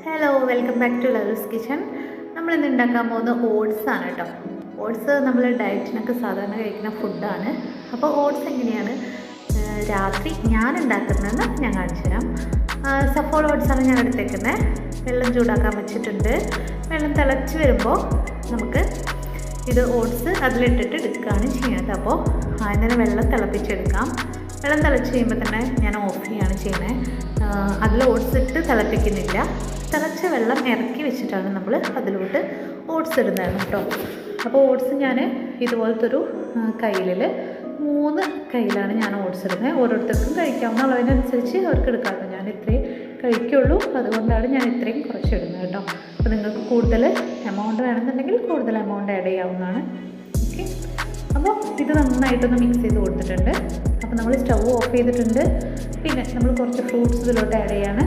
Hello, welcome back to love's kitchen. നമ്മളിന്ന് ഉണ്ടാക്കാൻ പോകുന്ന ഓട്സ് ആണ് കേട്ടോ. ഓട്സ് നമ്മൾ ഡയറ്റിനൊക്കെ സാധാരണ കഴിക്കുന്ന ഫുഡാണ്. അപ്പോൾ ഓട്സ് എങ്ങനെയാണ് രാത്രി ഞാൻ ഉണ്ടാക്കുന്നതെന്ന് ഞാൻ കാണിച്ചു തരാം. സഫോള ഓട്സാണ് ഞാൻ എടുത്തേക്കുന്നത്. വെള്ളം ചൂടാക്കാൻ വെച്ചിട്ടുണ്ട്. വെള്ളം തിളച്ച് വരുമ്പോൾ നമുക്ക് ഇത് ഓട്സ് അതിലിട്ടിട്ട് എടുക്കുകയാണ് ചെയ്യുന്നത്. അപ്പോൾ ആദ്യം വെള്ളം തിളപ്പിച്ചെടുക്കാം. വെള്ളം തിളച്ച് കഴിയുമ്പോൾ തന്നെ ഞാൻ ഓഫ് ചെയ്യുകയാണ് ചെയ്യുന്നത്. അതിൽ ഓട്സ് ഇട്ട് തിളപ്പിക്കുന്നില്ല. തിളച്ച വെള്ളം ഇറക്കി വെച്ചിട്ടാണ് നമ്മൾ അതിലോട്ട് ഓട്സ് ഇടുന്നത് കേട്ടോ. അപ്പോൾ ഓട്സ് ഞാൻ ഇതുപോലത്തെ ഒരു കയ്യിലിൽ 3 കയ്യിലാണ് ഞാൻ ഓട്സ് ഇടുന്നത്. ഓരോരുത്തർക്കും കഴിക്കാവുന്ന അളവിനനുസരിച്ച് അവർക്ക് എടുക്കാറുണ്ട്. ഞാൻ ഇത്രയും കഴിക്കുള്ളൂ, അതുകൊണ്ടാണ് ഞാൻ ഇത്രയും കുറച്ചിടുന്നത് കേട്ടോ. അപ്പോൾ നിങ്ങൾക്ക് കൂടുതൽ എമൗണ്ട് വേണമെന്നുണ്ടെങ്കിൽ കൂടുതൽ എമൗണ്ട് ആഡ് ചെയ്യാവുന്നതാണ്. ഓക്കെ, അപ്പോൾ ഇത് നന്നായിട്ടൊന്ന് മിക്സ് ചെയ്ത് കൊടുത്തിട്ടുണ്ട്. അപ്പോൾ നമ്മൾ സ്റ്റൗ ഓഫ് ചെയ്തിട്ടുണ്ട്. പിന്നെ നമ്മൾ കുറച്ച് ഫ്രൂട്ട്സ് ഇതിലോട്ട് ആഡ് ചെയ്യാണ്.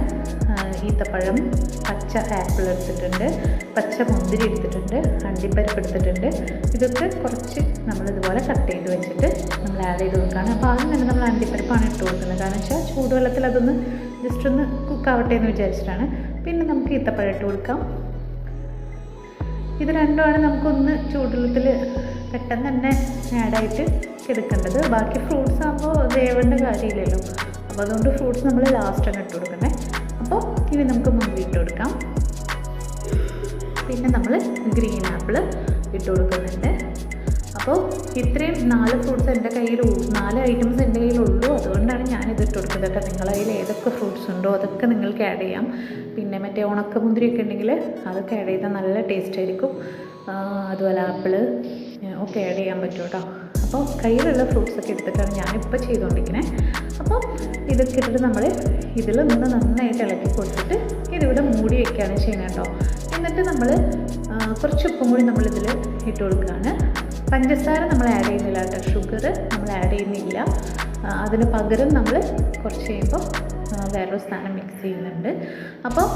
ഈത്തപ്പഴം, പച്ച ആപ്പിൾ എടുത്തിട്ടുണ്ട്, പച്ച മുന്തിരി എടുത്തിട്ടുണ്ട്, അണ്ടിപ്പരിപ്പ് എടുത്തിട്ടുണ്ട്. ഇതൊക്കെ കുറച്ച് നമ്മളിതുപോലെ കട്ട് ചെയ്ത് വെച്ചിട്ട് നമ്മൾ ആഡ് ചെയ്ത് കൊടുക്കുകയാണ്. അപ്പോൾ ആദ്യം തന്നെ നമ്മൾ അണ്ടിപ്പരിപ്പാണ് ഇട്ട് കൊടുക്കുന്നത്. കാരണം വെച്ചാൽ ചൂടുവെള്ളത്തിൽ അതൊന്ന് ജസ്റ്റ് ഒന്ന് കുക്കാവട്ടെ എന്ന് വിചാരിച്ചിട്ടാണ്. പിന്നെ നമുക്ക് ഈത്തപ്പഴം ഇട്ട് കൊടുക്കാം. ഇത് രണ്ടുമാണ് നമുക്കൊന്ന് ചൂടുവെള്ളത്തിൽ പെട്ടെന്ന് തന്നെ ആഡായിട്ട് എടുക്കേണ്ടത്. ബാക്കി ഫ്രൂട്ട്സ് ആകുമ്പോൾ വേവേണ്ട കാര്യമില്ലല്ലോ. അപ്പോൾ അതുകൊണ്ട് ഫ്രൂട്ട്സ് നമ്മൾ ലാസ്റ്റാണ് ഇട്ട് കൊടുക്കുന്നത്. അപ്പോൾ ഇനി നമുക്ക് മുന്തിരി ഇട്ട് കൊടുക്കാം. പിന്നെ നമ്മൾ ഗ്രീൻ ആപ്പിൾ ഇട്ട് കൊടുക്കുന്നുണ്ട്. അപ്പോൾ ഇത്രയും 4 ഫ്രൂട്ട്സ് എൻ്റെ കയ്യിൽ, 4 ഐറ്റംസ് എൻ്റെ കയ്യിലുള്ളൂ. അതുകൊണ്ടാണ് ഞാനിത് ഇട്ട് കൊടുക്കുന്നത് കേട്ടോ. നിങ്ങളുടെ കയ്യിൽ ഏതൊക്കെ ഫ്രൂട്ട്സ് ഉണ്ടോ അതൊക്കെ നിങ്ങൾക്ക് ആഡ് ചെയ്യാം. പിന്നെ മറ്റേ ഉണക്കമുന്തിരിയൊക്കെ ഉണ്ടെങ്കിൽ അതൊക്കെ ആഡ് ചെയ്താൽ നല്ല ടേസ്റ്റ് ആയിരിക്കും. അതുപോലെ ആപ്പിൾ ഒക്കെ ആഡ് ചെയ്യാൻ പറ്റും കേട്ടോ. അപ്പോൾ കയ്യിലുള്ള ഫ്രൂട്ട്സൊക്കെ എടുത്തിട്ടാണ് ഞാനിപ്പോൾ ചെയ്തുകൊണ്ടിരിക്കുന്നത്. അപ്പോൾ ഇതൊക്കെ ഇട്ടിട്ട് നമ്മൾ ഇതിലൊന്ന് നന്നായിട്ട് ഇളക്കി കൊടുത്തിട്ട് ഇതിവിടെ മൂടി വയ്ക്കുകയാണ് ചെയ്യുന്നത് കേട്ടോ. എന്നിട്ട് നമ്മൾ കുറച്ച് ഉപ്പും കൂടി നമ്മളിതിൽ ഇട്ട് കൊടുക്കുകയാണ്. പഞ്ചസാര നമ്മൾ ആഡ് ചെയ്യുന്നില്ല കേട്ടോ. ഷുഗർ നമ്മൾ ആഡ് ചെയ്യുന്നില്ല. അതിന് പകരം നമ്മൾ കുറച്ച് കഴിയുമ്പോൾ വേറൊരു സാധനം മിക്സ് ചെയ്യുന്നുണ്ട്. അപ്പോൾ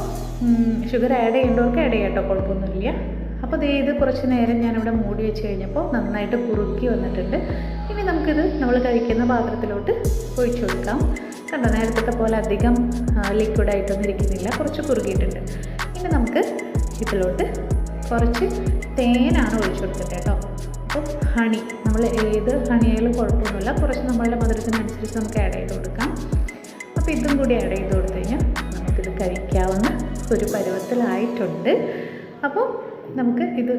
ഷുഗർ ആഡ് ചെയ്യേണ്ടവർക്ക് ആഡ് ചെയ്യാം കേട്ടോ, കുഴപ്പമൊന്നുമില്ല. അപ്പോൾ ഇത് കുറച്ച് നേരം ഞാനിവിടെ മൂടി വെച്ച് കഴിഞ്ഞപ്പോൾ നന്നായിട്ട് കുറുക്കി വന്നിട്ടുണ്ട്. ഇനി നമുക്കിത് നമ്മൾ കഴിക്കുന്ന പാത്രത്തിലോട്ട് ഒഴിച്ചു കൊടുക്കാം. കണ്ടോ, നേരത്തെ പോലെ അധികം ലിക്വിഡായിട്ടൊന്നും ഇരിക്കുന്നില്ല, കുറച്ച് കുറുകിയിട്ടുണ്ട്. ഇനി നമുക്ക് ഇതിലോട്ട് കുറച്ച് തേനാണ് ഒഴിച്ചു കൊടുക്കുന്നത് കേട്ടോ. അപ്പോൾ ഹണി, നമ്മൾ ഏത് ഹണിയായാലും കുഴപ്പമൊന്നുമില്ല. കുറച്ച് നമ്മളുടെ മധുരത്തിനനുസരിച്ച് നമുക്ക് ആഡ് ചെയ്ത് കൊടുക്കാം. അപ്പോൾ ഇതും കൂടി ആഡ് ചെയ്ത് കൊടുത്തു കഴിഞ്ഞാൽ നമുക്കിത് കഴിക്കാവുന്ന ഒരു പരുവത്തിലായിട്ടുണ്ട്. അപ്പോൾ നമുക്ക് ഇത്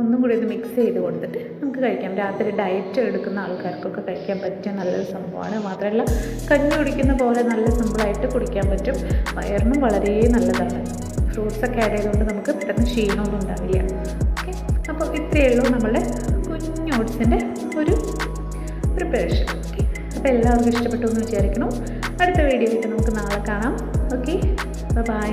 ഒന്നും കൂടി ഇത് മിക്സ് ചെയ്ത് കൊടുത്തിട്ട് നമുക്ക് കഴിക്കാം. രാത്രി ഡയറ്റ് എടുക്കുന്ന ആൾക്കാർക്കൊക്കെ കഴിക്കാൻ പറ്റിയ നല്ലൊരു സംഭവമാണ്. മാത്രമല്ല കഞ്ഞി കുടിക്കുന്ന പോലെ നല്ല സിമ്പിളായിട്ട് കുടിക്കാൻ പറ്റും. വയറിനും വളരെ നല്ലതാണ്. ഫ്രൂട്ട്സൊക്കെ ആഡ് ചെയ്തുകൊണ്ട് നമുക്ക് പെട്ടെന്ന് ക്ഷീണമൊന്നും ഉണ്ടാവില്ല. ഓക്കെ, അപ്പോൾ ഇത്രയേ ഉള്ളൂ നമ്മളുടെ കുഞ്ഞ് ഓട്സിൻ്റെ ഒരു പ്രിപ്പറേഷൻ. ഓക്കെ, അപ്പോൾ എല്ലാവർക്കും ഇഷ്ടപ്പെട്ടു എന്ന് വിചാരിക്കണം. അടുത്ത വീഡിയോയിലേക്ക് നമുക്ക് നാളെ കാണാം. Okay, by.